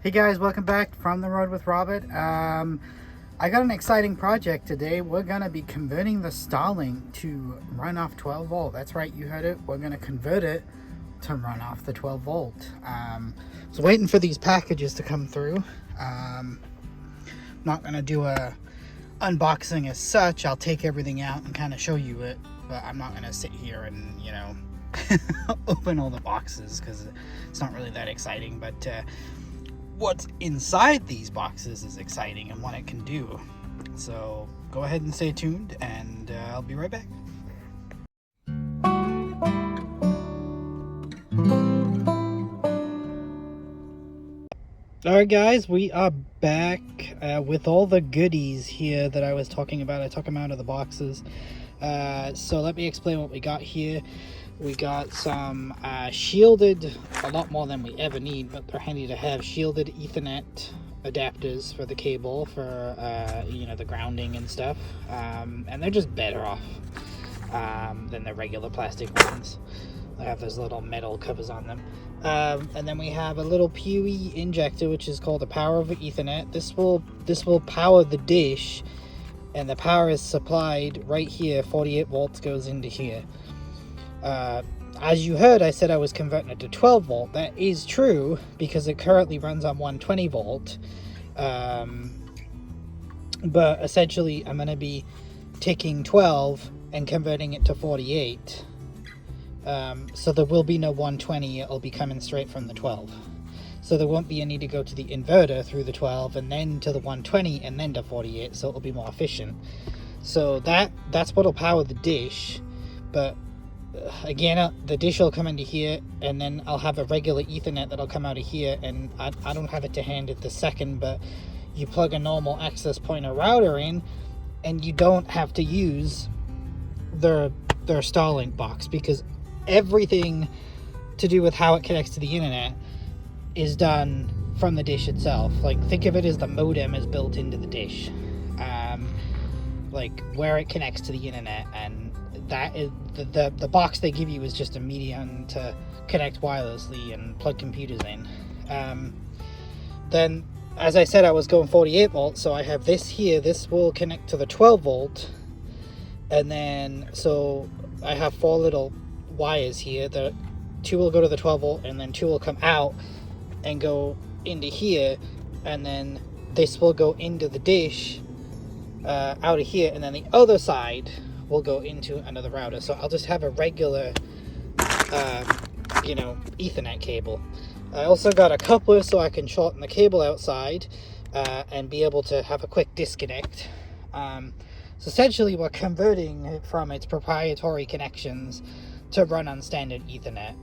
Hey guys, welcome back from the road with Robert. I got an exciting project today. We're gonna be converting the Starlink to run off 12 volt. That's right, you heard it. We're gonna convert it to run off the 12 volt. So waiting for these packages to come through. Not gonna do a unboxing as such. I'll take everything out and kind of show you it, but I'm not gonna sit here and open all the boxes because it's not really that exciting. But what's inside these boxes is exciting and what it can do. So go ahead and stay tuned, and I'll be right back. Alright guys, we are back with all the goodies here that I was talking about. I took them out of the boxes. So let me explain what we got here. We got some shielded, a lot more than we ever need, but they're handy to have, shielded Ethernet adapters for the cable for the grounding and stuff, and they're just better off than the regular plastic ones. They have those little metal covers on them. And then we have a little PoE injector, which is called the power over Ethernet. This will power the dish, and the power is supplied right here. 48 volts goes into here. As you heard, I said I was converting it to 12 volt. That is true because it currently runs on 120 volt. But essentially I'm going to be taking 12 and converting it to 48. So there will be no 120, it'll be coming straight from the 12. So there won't be a need to go to the inverter through the 12 and then to the 120 and then to 48, so it'll be more efficient. So that's what'll power the dish. But again, the dish will come into here, and then I'll have a regular Ethernet that'll come out of here, and I don't have it to hand at the second, but you plug a normal access point or router in, and you don't have to use their Starlink box, because everything to do with how it connects to the internet is done from the dish itself. Like, think of it as the modem is built into the dish, like where it connects to the internet, and that is the box they give you is just a medium to connect wirelessly and plug computers in. Then, as I said, I was going 48 volts, so I have this here. This will connect to the 12 volt, and then so I have 4 little wires here. The 2 will go to the 12 volt, and then 2 will come out and go into here, and then this will go into the dish out of here, and then the other side will go into another router. So I'll just have a regular Ethernet cable. I also got a coupler so I can shorten the cable outside and be able to have a quick disconnect. So essentially we're converting it from its proprietary connections to run on standard Ethernet.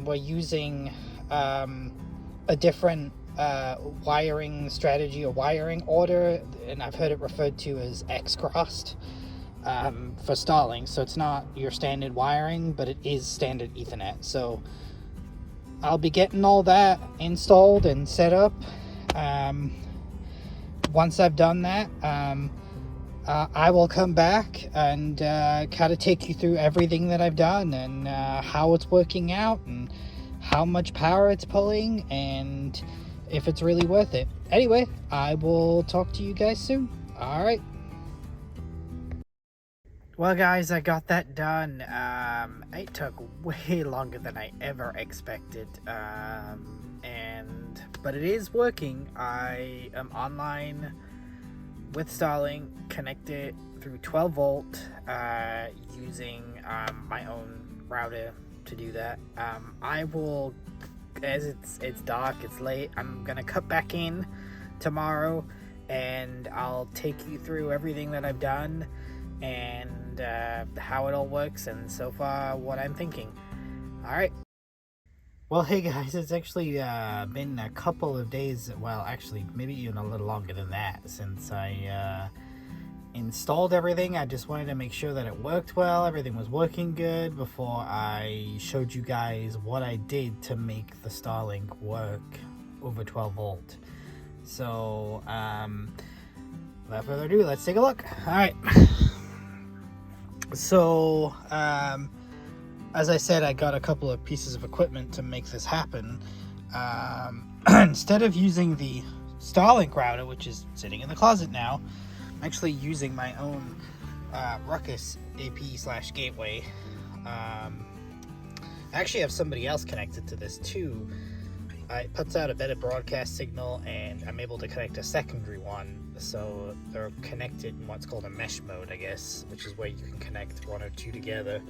We're using a different wiring strategy or wiring order, and I've heard it referred to as X-crossed for Starlink. So it's not your standard wiring, but it is standard Ethernet. So I'll be getting all that installed and set up. Once I've done that, I will come back and kind of take you through everything that I've done and how it's working out and how much power it's pulling and if it's really worth it. Anyway, I will talk to you guys soon. All right. Well guys, I got that done. It took way longer than I ever expected, but it is working. I am online with Starlink, connected through 12 volt using my own router to do that. I will, as it's dark, it's late, I'm gonna cut back in tomorrow and I'll take you through everything that I've done and how it all works, and so far what I'm thinking. All right. Well, hey guys, it's actually been a couple of days, well actually maybe even a little longer than that, since I installed everything. I just wanted to make sure that it worked well, everything was working good before I showed you guys what I did to make the Starlink work over 12 volt. So without further ado, let's take a look. All right. So as I said, I got a couple of pieces of equipment to make this happen. instead of using the Starlink router, which is sitting in the closet now, I'm actually using my own Ruckus AP/gateway. I actually have somebody else connected to this too. It puts out a better broadcast signal, and I'm able to connect a secondary one, so they're connected in what's called a mesh mode, I guess, which is where you can connect one or two together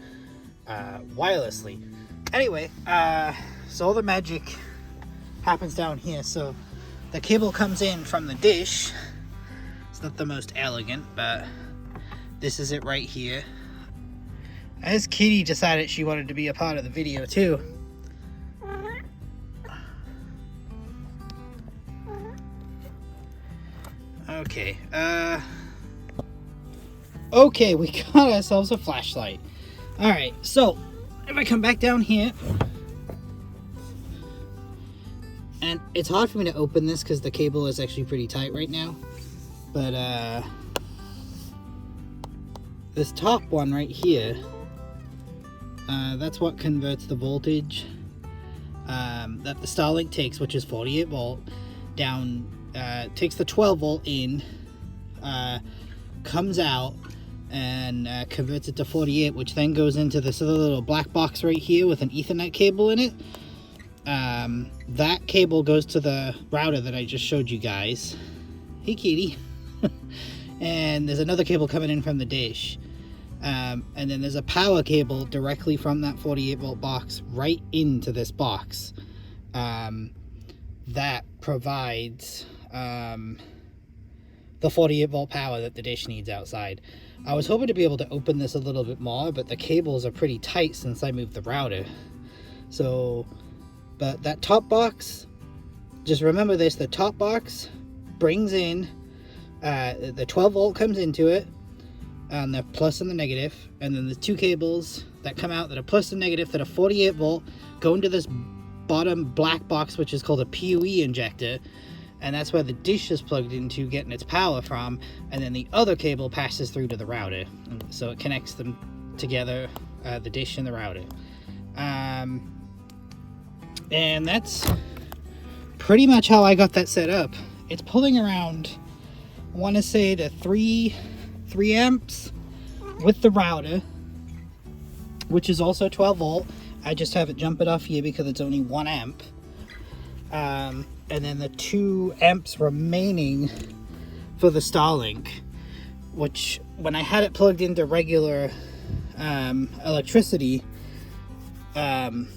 wirelessly. Anyway, so all the magic happens down here. So the cable comes in from the dish. It's not the most elegant, but this is it right here. As Kitty decided she wanted to be a part of the video too. Okay, okay, we got ourselves a flashlight. Alright, so if I come back down here, and it's hard for me to open this because the cable is actually pretty tight right now, but this top one right here, that's what converts the voltage that the Starlink takes, which is 48 volt, down, takes the 12 volt in, comes out, and converts it to 48, which then goes into this other little black box right here with an Ethernet cable in it. That cable goes to the router that I just showed you guys. Hey kitty. And there's another cable coming in from the dish, and then there's a power cable directly from that 48 volt box right into this box that provides the 48 volt power that the dish needs outside. I was hoping to be able to open this a little bit more, but the cables are pretty tight since I moved the router. So, but that top box, just remember this, the top box brings in, the 12 volt comes into it, and the plus and the negative, and then the two cables that come out that are plus and negative that are 48 volt go into this bottom black box, which is called a PoE injector, and that's where the dish is plugged into getting its power from, and then the other cable passes through to the router, so it connects them together, the dish and the router. And that's pretty much how I got that set up. It's pulling around, I want to say, to 3 amps with the router, which is also 12 volt. I just have it jump it off here because it's only 1 amp. And then the 2 amps remaining for the Starlink, which when I had it plugged into regular electricity, when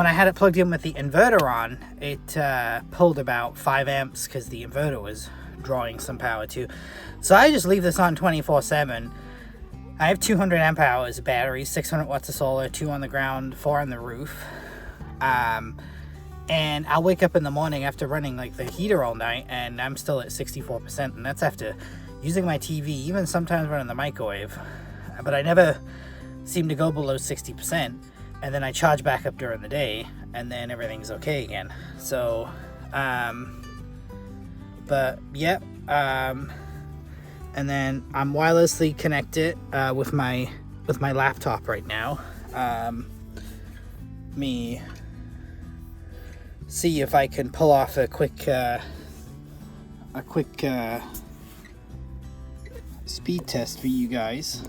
I had it plugged in with the inverter on, it pulled about 5 amps because the inverter was drawing some power too. So I just leave this on 24/7. I have 200 amp hours of batteries, 600 watts of solar, 2 on the ground, 4 on the roof. And I'll wake up in the morning after running like the heater all night, and I'm still at 64%, and that's after using my TV, even sometimes running the microwave. But I never seem to go below 60%, and then I charge back up during the day, and then everything's okay again. So, but yep, and then I'm wirelessly connected with my laptop right now. Me see if I can pull off a quick speed test for you guys.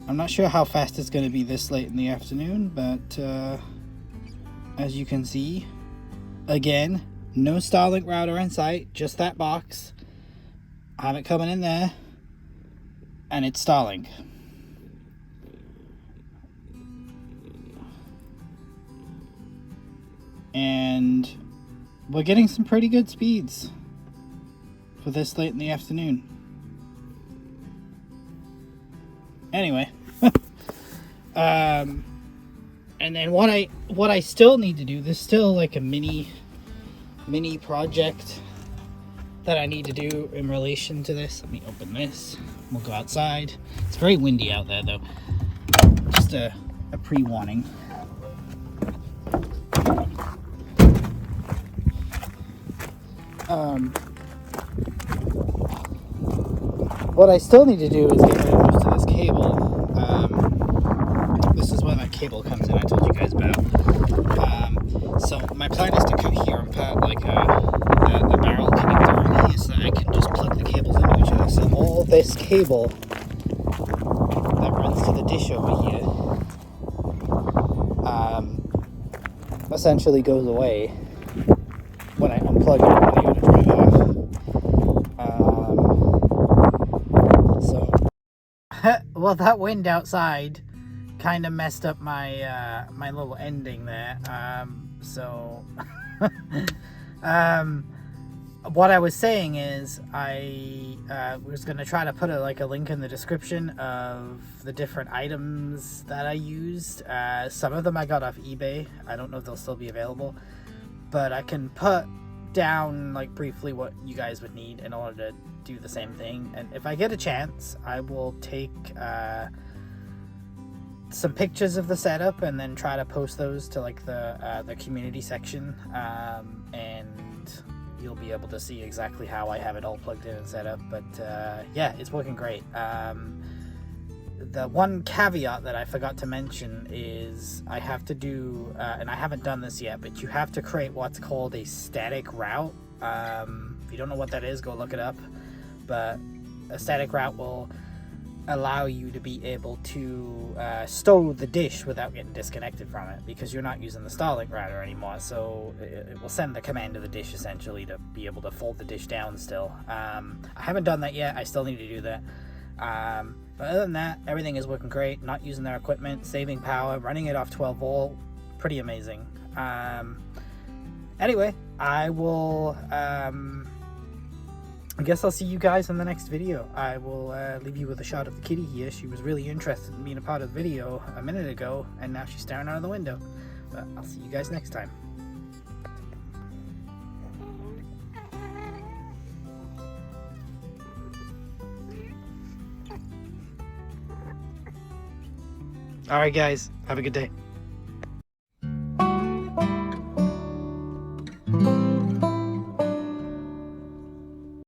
I'm not sure how fast it's going to be this late in the afternoon, but as you can see, again, no Starlink router in sight, just that box. I have it coming in there, and it's Starlink. And we're getting some pretty good speeds for this late in the afternoon. Anyway, and then what I still need to do, there's still like a mini project that I need to do in relation to this. Let me open this. We'll go outside. It's very windy out there though. Just a pre-warning. What I still need to do is get rid of most of this cable. This is where that cable comes in I told you guys about. So my plan is to cut here and put like the barrel connector in here so that I can just plug the cables into each other. So all this cable that runs to the dish over here essentially goes away when I unplug it and I go to turn it off. Well, that wind outside kind of messed up my my little ending there. What I was saying is I was going to try to put a link in the description of the different items that I used. Some of them I got off eBay. I don't know if they'll still be available, but I can put down briefly what you guys would need in order to do the same thing. And if I get a chance, I will take some pictures of the setup and then try to post those to the community section, and you'll be able to see exactly how I have it all plugged in and set up. But yeah, it's working great. The one caveat that I forgot to mention is I have to do, and I haven't done this yet, but you have to create what's called a static route. If you don't know what that is, go look it up. But a static route will allow you to be able to stow the dish without getting disconnected from it, because you're not using the Starlink router anymore. So it will send the command to the dish essentially to be able to fold the dish down still. I haven't done that yet. I still need to do that. But other than that, everything is working great. Not using their equipment, saving power, running it off 12 volt. Pretty amazing. Anyway, I will I guess I'll see you guys in the next video. I will leave you with a shot of the kitty here. She was really interested in being a part of the video a minute ago, and now she's staring out of the window. But I'll see you guys next time. Alright guys, have a good day.